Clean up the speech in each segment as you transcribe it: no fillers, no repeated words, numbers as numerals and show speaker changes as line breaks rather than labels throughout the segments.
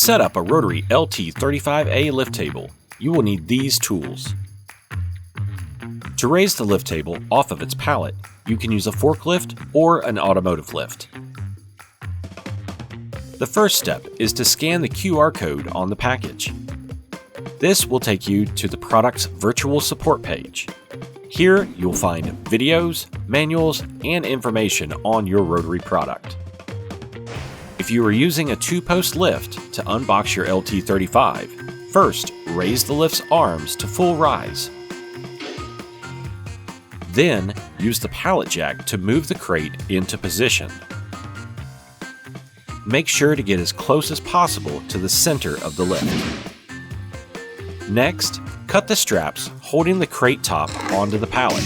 set up a Rotary LT35A lift table, you will need these tools. To raise the lift table off of its pallet, you can use a forklift or an automotive lift. The first step is to scan the QR code on the package. This will take you to the product's virtual support page. Here you'll find videos, manuals, and information on your Rotary product. If you are using a 2-post lift to unbox your LT35, first raise the lift's arms to full rise. Then use the pallet jack to move the crate into position. Make sure to get as close as possible to the center of the lift. Next, cut the straps holding the crate top onto the pallet.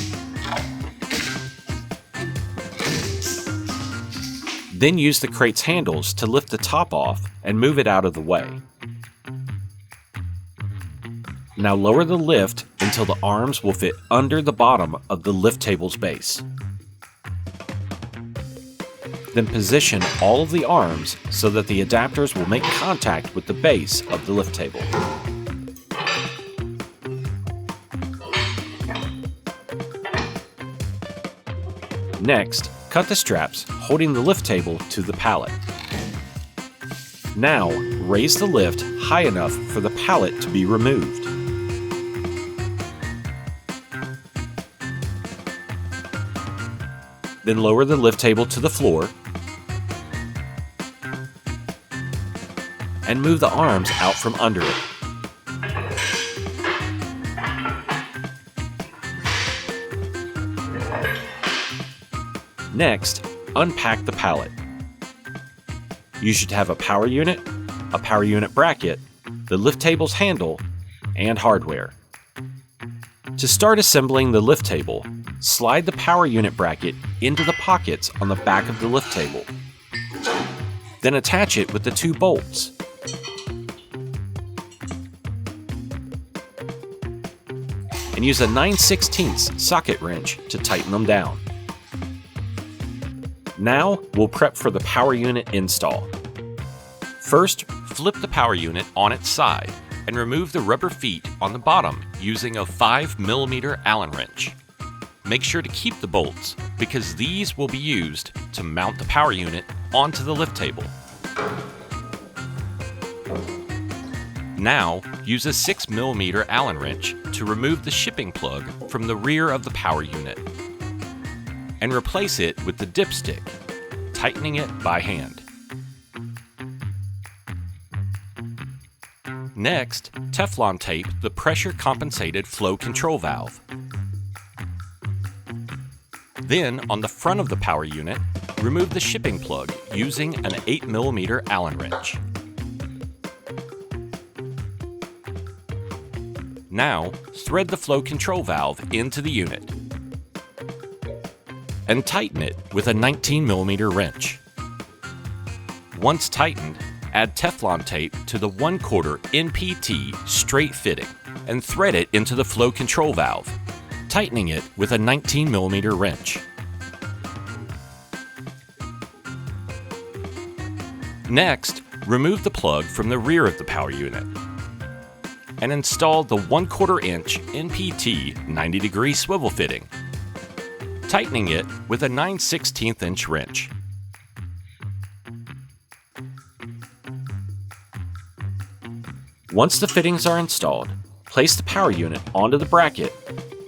Then use the crate's handles to lift the top off and move it out of the way. Now lower the lift until the arms will fit under the bottom of the lift table's base. Then position all of the arms so that the adapters will make contact with the base of the lift table. Next, cut the straps holding the lift table to the pallet. Now, raise the lift high enough for the pallet to be removed. Then lower the lift table to the floor and move the arms out from under it. Next, unpack the pallet. You should have a power unit bracket, the lift table's handle, and hardware. To start assembling the lift table, slide the power unit bracket into the pockets on the back of the lift table. Then attach it with the 2 bolts. And use a 9/16 socket wrench to tighten them down. Now, we'll prep for the power unit install. First, flip the power unit on its side and remove the rubber feet on the bottom using a 5mm Allen wrench. Make sure to keep the bolts because these will be used to mount the power unit onto the lift table. Now, use a 6mm Allen wrench to remove the shipping plug from the rear of the power unit and replace it with the dipstick, tightening it by hand. Next, Teflon tape the pressure-compensated flow control valve. Then, on the front of the power unit, remove the shipping plug using an 8mm Allen wrench. Now, thread the flow control valve into the unit and tighten it with a 19mm wrench. Once tightened, add Teflon tape to the 1/4 NPT straight fitting and thread it into the flow control valve, tightening it with a 19mm wrench. Next, remove the plug from the rear of the power unit and install the 1/4 inch NPT 90-degree swivel fitting, tightening it with a 9/16 inch wrench. Once the fittings are installed, place the power unit onto the bracket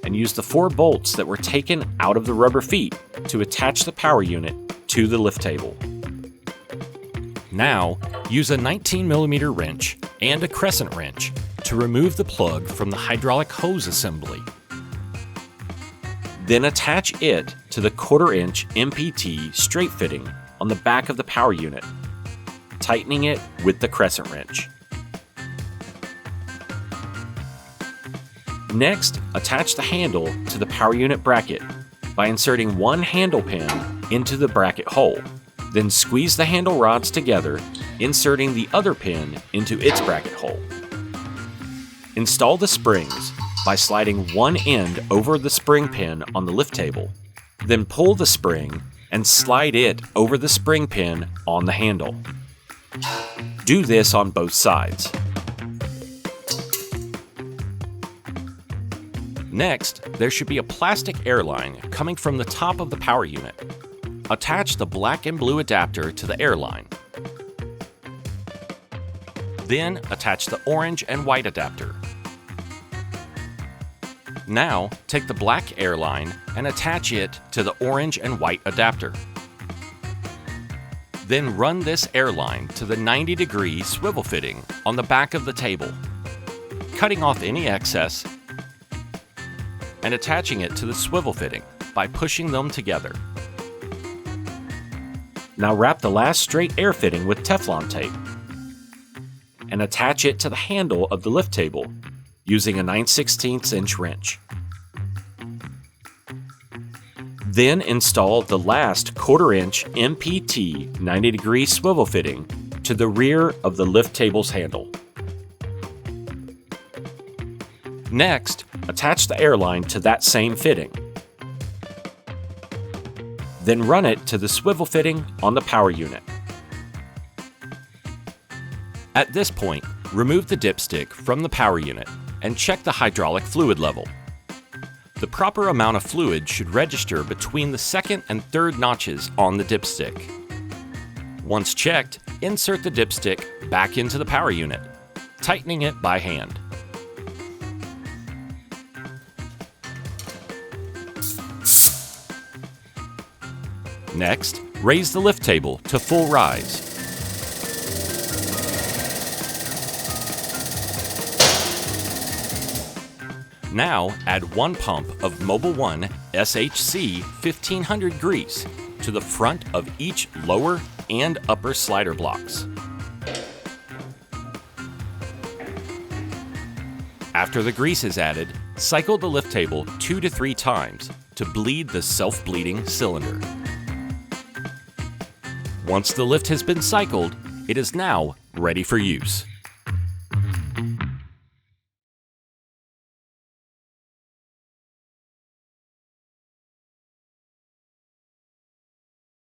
and use the 4 bolts that were taken out of the rubber feet to attach the power unit to the lift table. Now, use a 19mm wrench and a crescent wrench to remove the plug from the hydraulic hose assembly. Then attach it to the 1/4 inch MPT straight fitting on the back of the power unit, tightening it with the crescent wrench. Next, attach the handle to the power unit bracket by inserting one handle pin into the bracket hole. Then squeeze the handle rods together, inserting the other pin into its bracket hole. Install the springs by sliding one end over the spring pin on the lift table. Then pull the spring and slide it over the spring pin on the handle. Do this on both sides. Next, there should be a plastic air line coming from the top of the power unit. Attach the black and blue adapter to the air line. Then attach the orange and white adapter. Now, take the black air line and attach it to the orange and white adapter. Then run this air line to the 90-degree swivel fitting on the back of the table, cutting off any excess and attaching it to the swivel fitting by pushing them together. Now wrap the last straight air fitting with Teflon tape and attach it to the handle of the lift table using a 9/16 inch wrench. Then install the last 1/4 inch MPT 90-degree swivel fitting to the rear of the lift table's handle. Next, attach the air line to that same fitting. Then run it to the swivel fitting on the power unit. At this point, remove the dipstick from the power unit and check the hydraulic fluid level. The proper amount of fluid should register between the second and third notches on the dipstick. Once checked, insert the dipstick back into the power unit, tightening it by hand. Next, raise the lift table to full rise. Now add 1 pump of Mobil 1 SHC 1500 grease to the front of each lower and upper slider blocks. After the grease is added, cycle the lift table 2 to 3 times to bleed the self-bleeding cylinder. Once the lift has been cycled, it is now ready for use.